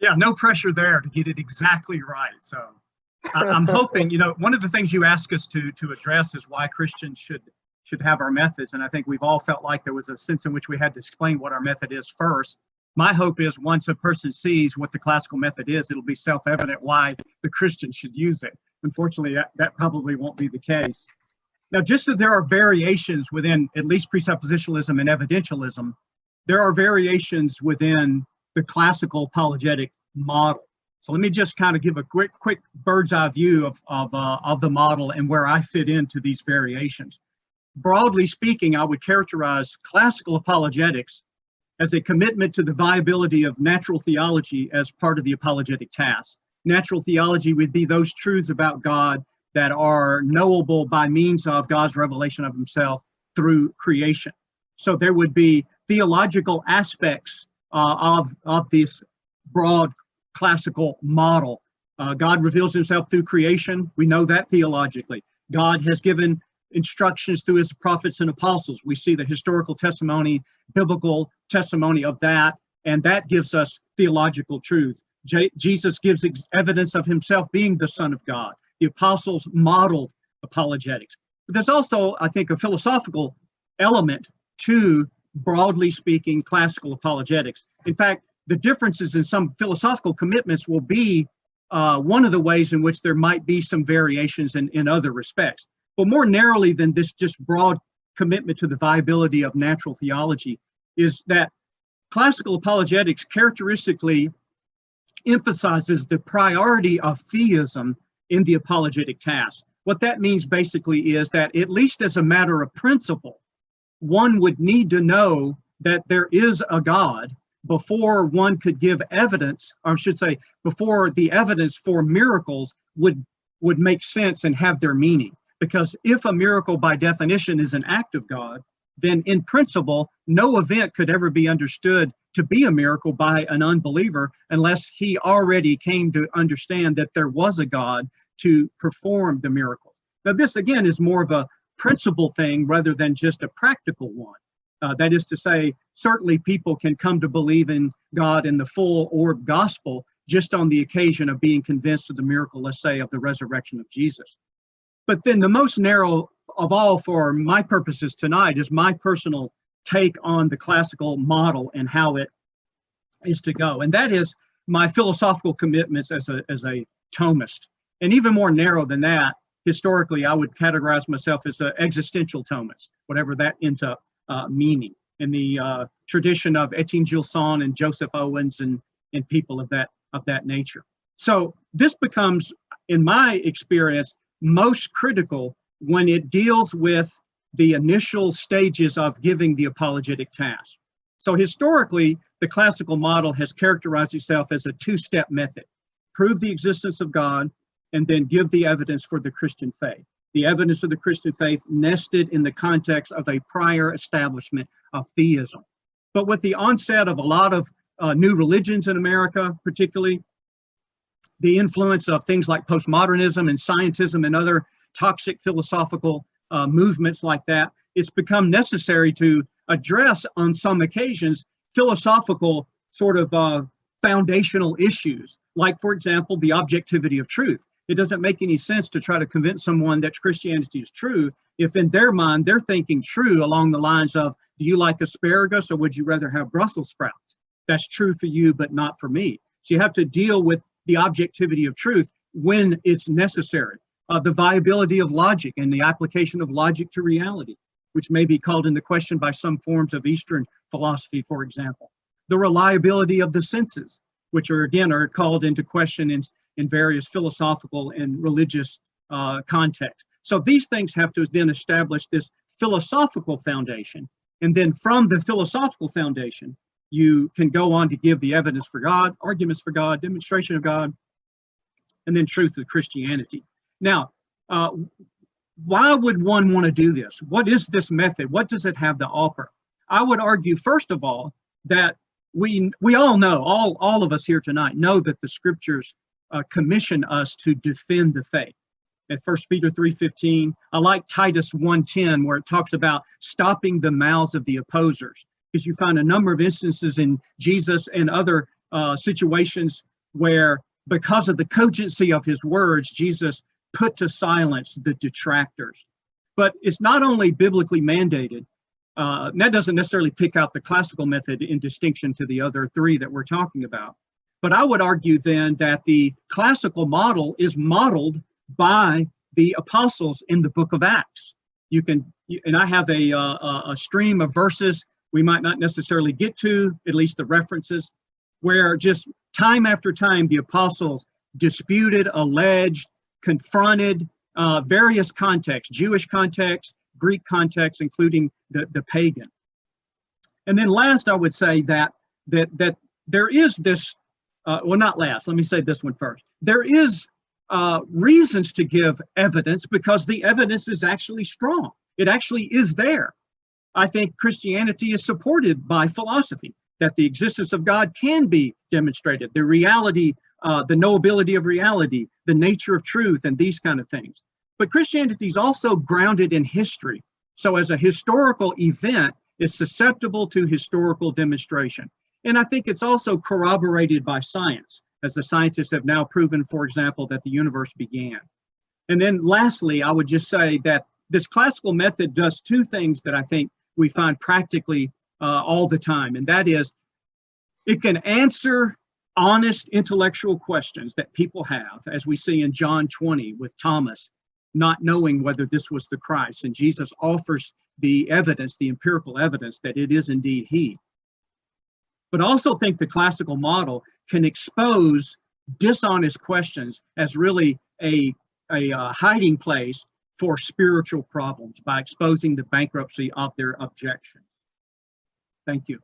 Yeah, no pressure there to get it exactly right. So I'm hoping, one of the things you ask us to address is why Christians should have our methods. And I think we've all felt like there was a sense in which we had to explain what our method is first. My hope is once a person sees what the classical method is, it'll be self-evident why the Christian should use it. Unfortunately, that probably won't be the case. Now, just as there are variations within at least presuppositionalism and evidentialism, there are variations within the classical apologetic model. So let me just kind of give a quick bird's eye view of the model and where I fit into these variations. Broadly speaking, I would characterize classical apologetics as a commitment to the viability of natural theology as part of the apologetic task. Natural theology would be those truths about God that are knowable by means of God's revelation of himself through creation. So there would be theological aspects of this broad classical model. God reveals himself through creation. We know that theologically. God has given instructions through his prophets and apostles. We see the historical testimony, biblical testimony of that, and that gives us theological truth. Jesus gives evidence of himself being the Son of God. The apostles modeled apologetics. But there's also, I think, a philosophical element to, broadly speaking, classical apologetics. In fact, the differences in some philosophical commitments will be one of the ways in which there might be some variations in other respects. But more narrowly than this just broad commitment to the viability of natural theology is that classical apologetics characteristically emphasizes the priority of theism in the apologetic task. What that means basically is that, at least as a matter of principle, one would need to know that there is a God before one could give evidence, or I should say, before the evidence for miracles would make sense and have their meaning. Because if a miracle by definition is an act of God, then in principle, no event could ever be understood to be a miracle by an unbeliever unless he already came to understand that there was a God to perform the miracles. Now, this again is more of a principle thing rather than just a practical one. That is to say, certainly people can come to believe in God in the full orb gospel just on the occasion of being convinced of the miracle, let's say, of the resurrection of Jesus. But then the most narrow of all for my purposes tonight is my personal take on the classical model and how it is to go. And that is my philosophical commitments as a Thomist. And even more narrow than that, historically, I would categorize myself as an existential Thomist, whatever that ends up meaning, in the tradition of Etienne Gilson and Joseph Owens and people of that nature. So this becomes, in my experience, most critical when it deals with the initial stages of giving the apologetic task. So historically, the classical model has characterized itself as a two-step method: prove the existence of God, and then give the evidence for the Christian faith. The evidence of the Christian faith nested in the context of a prior establishment of theism. But with the onset of a lot of new religions in America, particularly the influence of things like postmodernism and scientism and other toxic philosophical movements like that, it's become necessary to address on some occasions philosophical sort of foundational issues, like, for example, the objectivity of truth. It doesn't make any sense to try to convince someone that Christianity is true if in their mind they're thinking true along the lines of, do you like asparagus or would you rather have Brussels sprouts? That's true for you, but not for me. So you have to deal with the objectivity of truth when it's necessary. The viability of logic and the application of logic to reality, which may be called into question by some forms of Eastern philosophy, for example. The reliability of the senses, which are called into question in various philosophical and religious contexts. So these things have to then establish this philosophical foundation. And then from the philosophical foundation, you can go on to give the evidence for God, arguments for God, demonstration of God, and then truth of Christianity. Now, why would one want to do this? What is this method? What does it have to offer? I would argue, first of all, that we all know, all of us here tonight know that the scriptures commission us to defend the faith. At 1 Peter 3:15, I like Titus 1:10, where it talks about stopping the mouths of the opposers, because you find a number of instances in Jesus and other situations where, because of the cogency of his words, Jesus put to silence the detractors. But it's not only biblically mandated. That doesn't necessarily pick out the classical method in distinction to the other three that we're talking about. But I would argue then that the classical model is modeled by the apostles in the book of Acts. And I have a stream of verses we might not necessarily get to, at least the references, where just time after time the apostles disputed, alleged, confronted various contexts, Jewish context, Greek context, including the pagan. And then last, I would say that there is this, well, not last, let me say this one first. There is reasons to give evidence because the evidence is actually strong. It actually is there. I think Christianity is supported by philosophy, that the existence of God can be demonstrated, the reality, the knowability of reality, the nature of truth, and these kind of things. But Christianity is also grounded in history. So as a historical event, it's susceptible to historical demonstration. And I think it's also corroborated by science, as the scientists have now proven, for example, that the universe began. And then lastly, I would just say that this classical method does two things that I think we find practically all the time. And that is, it can answer honest intellectual questions that people have, as we see in John 20 with Thomas not knowing whether this was the Christ. And Jesus offers the evidence, the empirical evidence that it is indeed he. But I also think the classical model can expose dishonest questions as really a hiding place for spiritual problems by exposing the bankruptcy of their objections. Thank you.